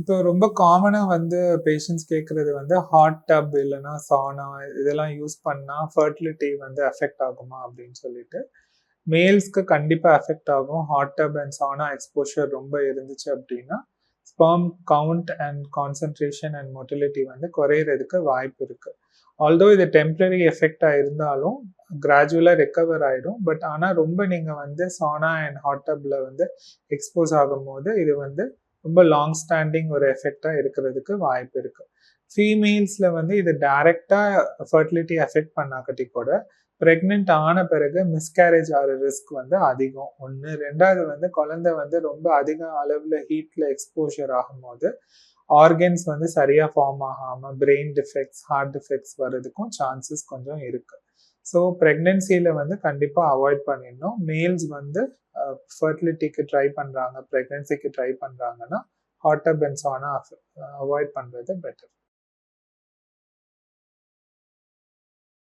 இப்போ ரொம்ப காமனா வந்து பேஷண்ட்ஸ் கேட்கறது வந்து ஹாட் டப் இல்லைன்னா சானா இதெல்லாம் யூஸ் பண்ணா ஃபர்டிலிட்டி வந்து அஃபெக்ட் ஆகுமா அப்படின்னு சொல்லிட்டு. மேல்ஸ்க்கு கண்டிப்பா அஃபெக்ட் ஆகும். Hot tub and sauna exposure ரொம்ப இருந்துச்சு அப்படின்னா, sperm count and concentration and motility வந்து குறையிறதுக்கு வாய்ப்பு இருக்கு. ஆல்தோ இது டெம்பரரி எஃபெக்டா இருந்தாலும் கிராஜுவலா ரெக்கவர் ஆயிடும். பட் ஆனா ரொம்ப நீங்க வந்து சானா அண்ட் ஹாட் டப்ல வந்து எக்ஸ்போஸ் ஆகும்போது இது வந்து ரொம்ப லாங் ஸ்டாண்டிங் ஒரு எஃபெக்டா இருக்கிறதுக்கு வாய்ப்பு இருக்கு. ஃபீமேல்ஸ்ல வந்து இது டைரக்டா ஃபர்டிலிட்டி அஃபெக்ட் பண்ணாக்கட்டி கூட பிரெக்னென்ட் ஆன பிறகு மிஸ்கேரேஜ் ஆகிற ரிஸ்க் வந்து அதிகம் ஒன்று. ரெண்டாவது வந்து குழந்தை வந்து ரொம்ப அதிக அளவில் ஹீட்ல எக்ஸ்போஷர் ஆகும்போது ஆர்கன்ஸ் வந்து சரியா ஃபார்ம் ஆகாம பிரெயின் டிஃபெக்ட்ஸ் ஹார்ட் டிஃபெக்ட்ஸ் வர்றதுக்கும் சான்சஸ் கொஞ்சம் இருக்கு. ஸோ ப்ரெக்னென்சியில் வந்து கண்டிப்பாக அவாய்ட் பண்ணிடணும். மேல்ஸ் வந்து ஃபர்டிலிட்டிக்கு ட்ரை பண்ணுறாங்க, ப்ரெக்னென்சிக்கு ட்ரை பண்ணுறாங்கன்னா hot tub and sauna avoid பண்ணுறது பெட்டர்.